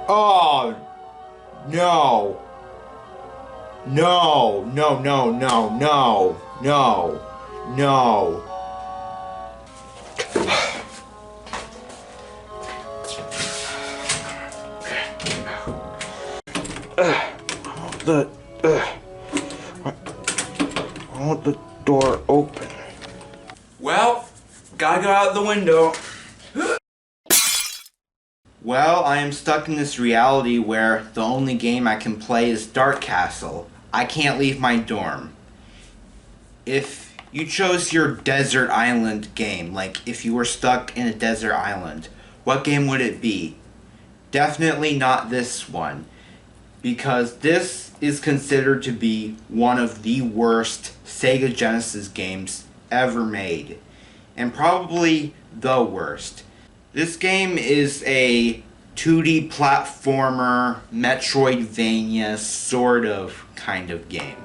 Oh, no. No, no, no, no, no, no, no. The, I want the door open. Well, gotta go out the window. Well, I am stuck in this reality where the only game I can play is Dark Castle. I can't leave my dorm. If you chose your desert island game, like if you were stuck in a desert island, what game would it be? Definitely not this one, because this is considered to be one of the worst Sega Genesis games ever made, and probably the worst. This game is a 2D platformer, Metroidvania sort of kind of game.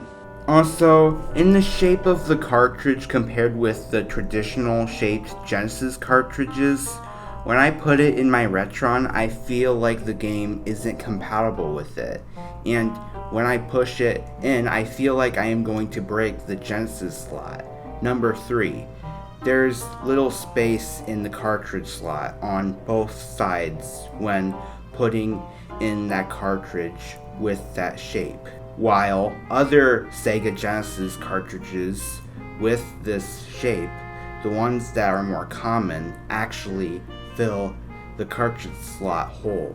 Also, in the shape of the cartridge compared with the traditional shaped Genesis cartridges, when I put it in my Retron, I feel like the game isn't compatible with it. And when I push it in, I feel like I am going to break the Genesis slot. Number 3. There's little space in the cartridge slot on both sides when putting in that cartridge with that shape. While other Sega Genesis cartridges with this shape, the ones that are more common, actually fill the cartridge slot whole.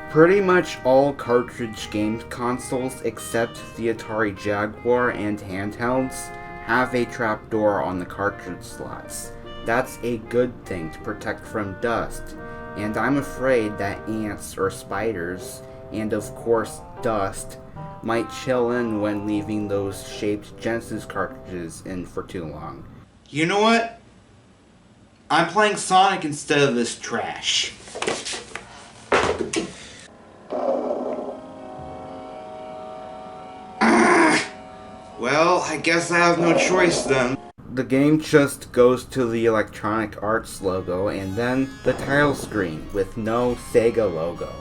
Pretty much all cartridge game consoles except the Atari Jaguar and handhelds have a trapdoor on the cartridge slots. That's a good thing to protect from dust, and I'm afraid that ants or spiders, and of course dust, might chill in when leaving those shaped Genesis cartridges in for too long. You know what? I'm playing Sonic instead of this trash. Well, I guess I have no choice then. The game just goes to the Electronic Arts logo and then the title screen with no Sega logo.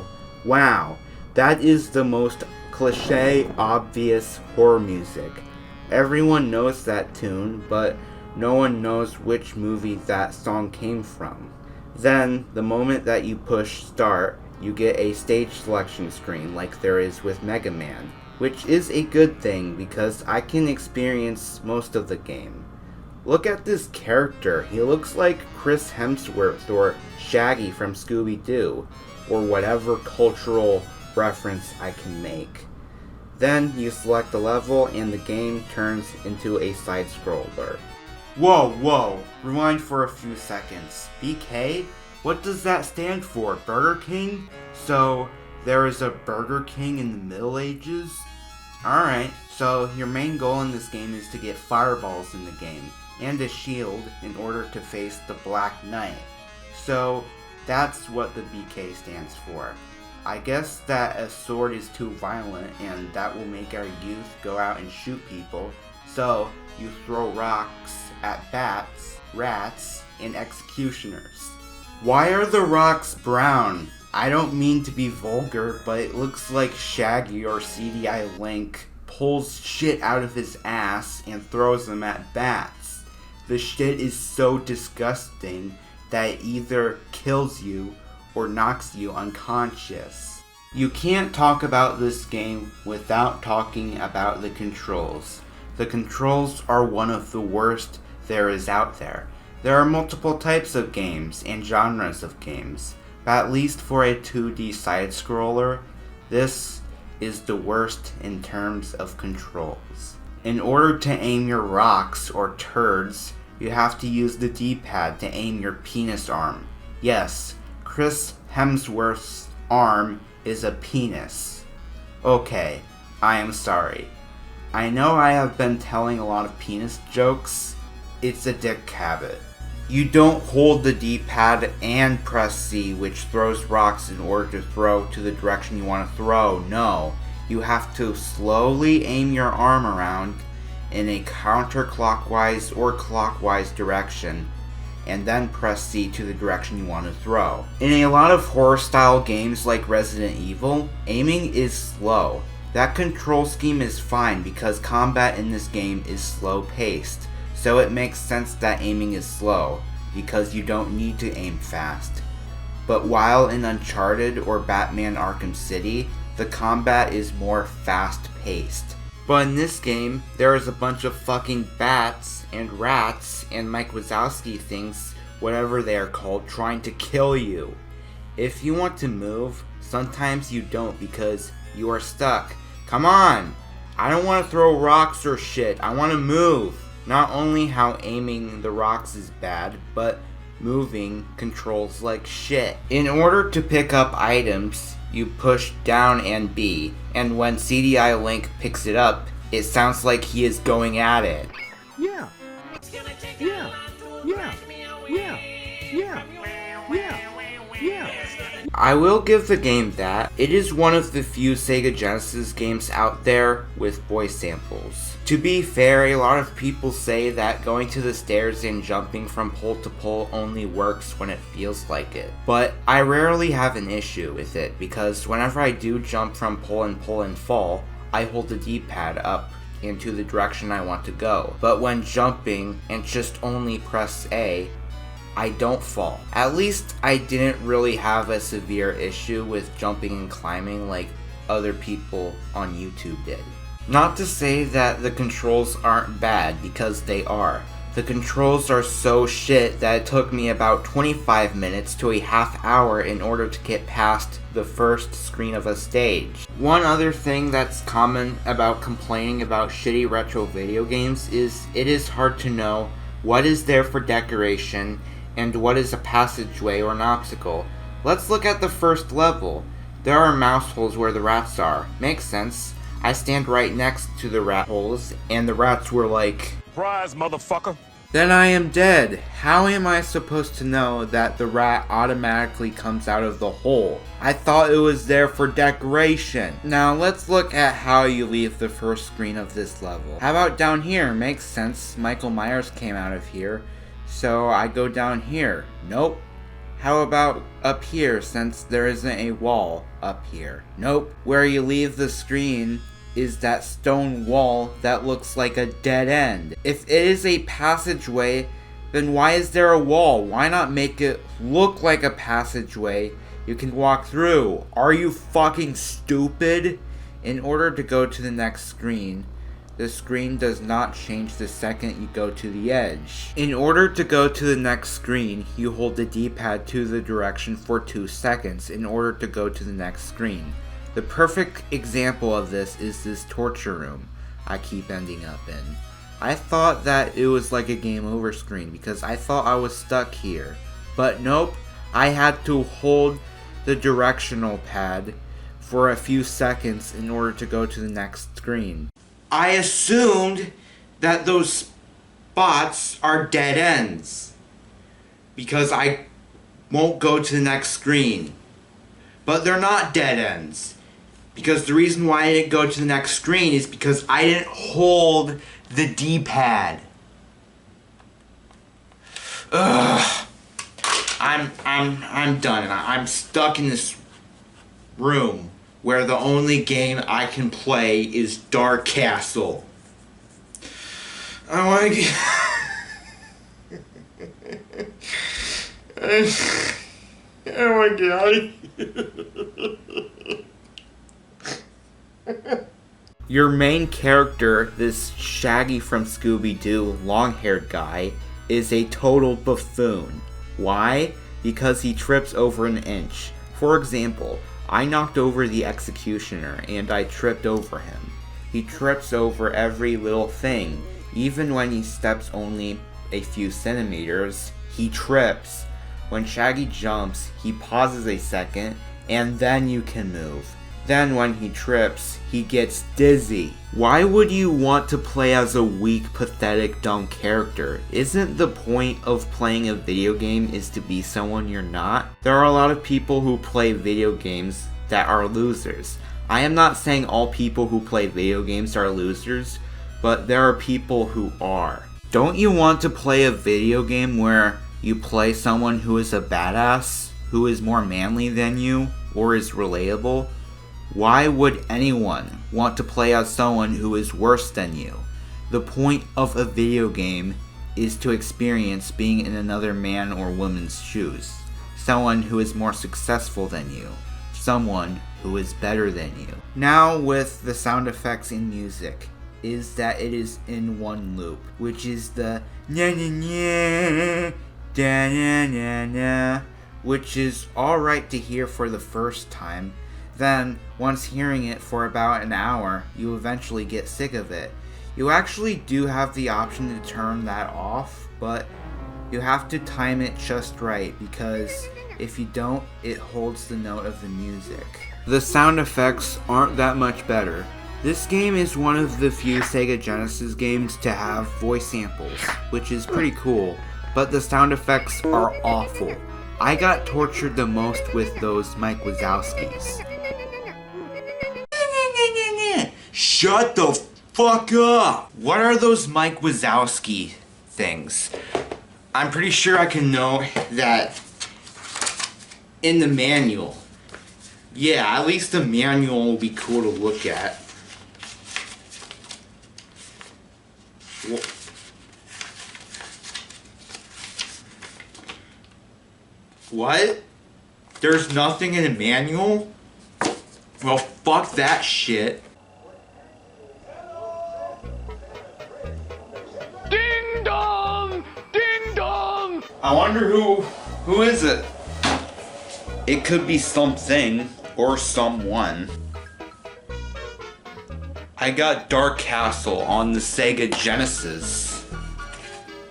Wow, that is the most cliche, obvious horror music. Everyone knows that tune, but no one knows which movie that song came from. Then, the moment that you push start, you get a stage selection screen like there is with Mega Man, which is a good thing because I can experience most of the game. Look at this character. He looks like Chris Hemsworth or Shaggy from Scooby-Doo, or whatever cultural reference I can make. Then you select the level and the game turns into a side-scroller. Whoa, rewind for a few seconds. BK? What does that stand for? Burger King? So, there is a Burger King in the Middle Ages? Alright, so your main goal in this game is to get fireballs in the game, and a shield in order to face the Black Knight. So, that's what the BK stands for. I guess that a sword is too violent and that will make our youth go out and shoot people, so you throw rocks at bats, rats, and executioners. Why are the rocks brown? I don't mean to be vulgar, but it looks like Shaggy or CDI Link pulls shit out of his ass and throws them at bats. The shit is so disgusting that it either kills you or knocks you unconscious. You can't talk about this game without talking about the controls. The controls are one of the worst there is out there. There are multiple types of games and genres of games, but at least for a 2D side-scroller, this is the worst in terms of controls. In order to aim your rocks or turds, you have to use the D-pad to aim your penis arm. Yes, Chris Hemsworth's arm is a penis. Okay, I am sorry. I know I have been telling a lot of penis jokes. It's a dick habit. You don't hold the D-pad and press C, which throws rocks in order to throw to the direction you want to throw. No, you have to slowly aim your arm around in a counterclockwise or clockwise direction and then press C to the direction you want to throw. In a lot of horror-style games like Resident Evil, aiming is slow. That control scheme is fine because combat in this game is slow-paced, so it makes sense that aiming is slow, because you don't need to aim fast. But while in Uncharted or Batman Arkham City, the combat is more fast-paced. But in this game, there is a bunch of fucking bats and rats and Mike Wazowski things, whatever they are called, trying to kill you. If you want to move, sometimes you don't because you are stuck. Come on! I don't want to throw rocks or shit, I want to move! Not only how aiming the rocks is bad, but moving controls like shit. In order to pick up items, you push down and B, and when CDI Link picks it up, it sounds like he is going at it. Yeah. Yeah. Yeah. Yeah. Yeah. Yeah. Yeah. I will give the game that. It is one of the few Sega Genesis games out there with voice samples. To be fair, a lot of people say that going to the stairs and jumping from pole to pole only works when it feels like it. But I rarely have an issue with it because whenever I do jump from pole and fall, I hold the D-pad up into the direction I want to go. But when jumping and just only press A, I don't fall. At least I didn't really have a severe issue with jumping and climbing like other people on YouTube did. Not to say that the controls aren't bad, because they are. The controls are so shit that it took me about 25 minutes to a half hour in order to get past the first screen of a stage. One other thing that's common about complaining about shitty retro video games is it is hard to know what is there for decoration and what is a passageway or an obstacle. Let's look at the first level. There are mouse holes where the rats are. Makes sense. I stand right next to the rat holes, and the rats were like, Surprise, motherfucker. Then I am dead. How am I supposed to know that the rat automatically comes out of the hole? I thought it was there for decoration. Now let's look at how you leave the first screen of this level. How about down here? Makes sense. Michael Myers came out of here. So I go down here. Nope. How about up here, since there isn't a wall up here? Nope. Where you leave the screen is that stone wall that looks like a dead end. If it is a passageway, then why is there a wall? Why not make it look like a passageway you can walk through? Are you fucking stupid? In order to go to the next screen, the screen does not change the second you go to the edge. In order to go to the next screen, you hold the D-pad to the direction for 2 seconds in order to go to the next screen. The perfect example of this is this torture room I keep ending up in. I thought that it was like a game over screen because I thought I was stuck here. But nope, I had to hold the directional pad for a few seconds in order to go to the next screen. I assumed that those spots are dead ends because I won't go to the next screen. But they're not dead ends because the reason why I didn't go to the next screen is because I didn't hold the D-pad. Ugh. I'm done, and I'm stuck in this room where the only game I can play is Dark Castle. I want to get... Oh my god. Your main character, this Shaggy from Scooby-Doo, long-haired guy, is a total buffoon. Why? Because he trips over an inch. For example, I knocked over the executioner and I tripped over him. He trips over every little thing. Even when he steps only a few centimeters, he trips. When Shaggy jumps, he pauses a second and then you can move. Then when he trips, he gets dizzy. Why would you want to play as a weak, pathetic, dumb character? Isn't the point of playing a video game is to be someone you're not? There are a lot of people who play video games that are losers. I am not saying all people who play video games are losers, but there are people who are. Don't you want to play a video game where you play someone who is a badass, who is more manly than you, or is relatable, why would anyone want to play as someone who is worse than you? The point of a video game is to experience being in another man or woman's shoes. Someone who is more successful than you. Someone who is better than you. Now with the sound effects in music, is that it is in one loop, which is the na na na da na na na, which is alright to hear for the first time. Then, once hearing it for about an hour, you eventually get sick of it. You actually do have the option to turn that off, but you have to time it just right, because if you don't, it holds the note of the music. The sound effects aren't that much better. This game is one of the few Sega Genesis games to have voice samples, which is pretty cool, but the sound effects are awful. I got tortured the most with those Mike Wazowskis. Shut the fuck up! What are those Mike Wazowski things? I'm pretty sure I can know that in the manual. Yeah, at least the manual will be cool to look at. What? There's nothing in the manual? Well, fuck that shit. Ding dong! Ding dong! I wonder who is it? It could be something or someone. I got Dark Castle on the Sega Genesis.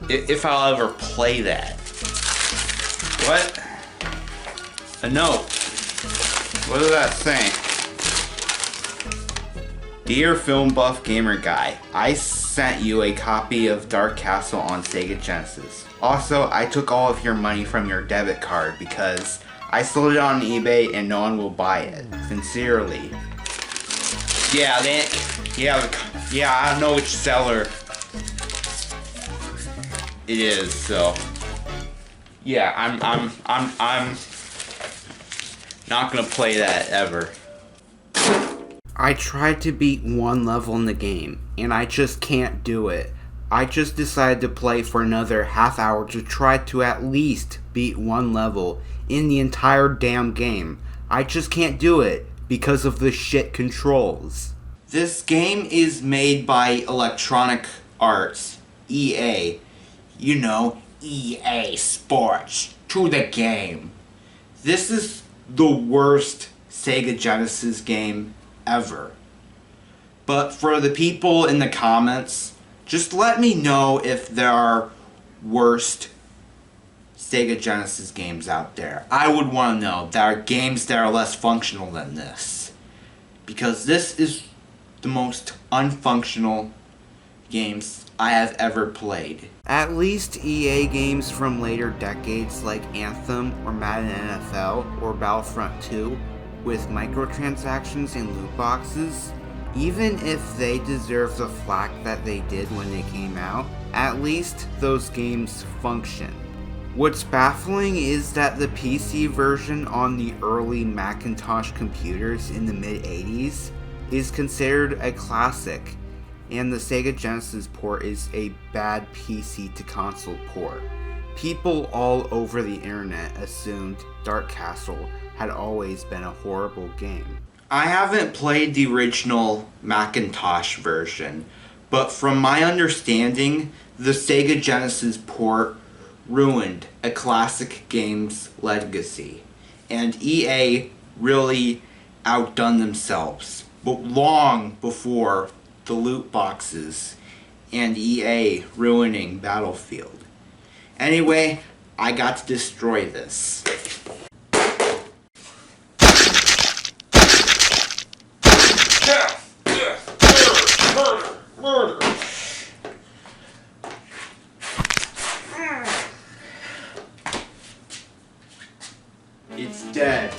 If I'll ever play that. What? A note. What does that say? Dear Film Buff Gamer Guy, I sent you a copy of Dark Castle on Sega Genesis. Also, I took all of your money from your debit card because I sold it on eBay and no one will buy it. Sincerely. Yeah, I don't know which seller it is, so yeah, I'm not gonna play that ever. I tried to beat one level in the game, and I just can't do it. I just decided to play for another half hour to try to at least beat one level in the entire damn game. I just can't do it because of the shit controls. This game is made by Electronic Arts, EA. You know, EA Sports, to the game. This is the worst Sega Genesis game ever. But for the people in the comments, just let me know if there are worst Sega Genesis games out there. I would want to know. There are games that are less functional than this. Because this is the most unfunctional games I have ever played. At least EA games from later decades like Anthem or Madden NFL or Battlefront 2 with microtransactions and loot boxes, even if they deserve the flack that they did when they came out, at least those games function. What's baffling is that the PC version on the early Macintosh computers in the mid-80s is considered a classic, and the Sega Genesis port is a bad PC to console port. People all over the internet assumed Dark Castle had always been a horrible game. I haven't played the original Macintosh version, but from my understanding, the Sega Genesis port ruined a classic game's legacy, and EA really outdone themselves, but long before the loot boxes and EA ruining Battlefield. Anyway, I got to destroy this. Murder! It's dead.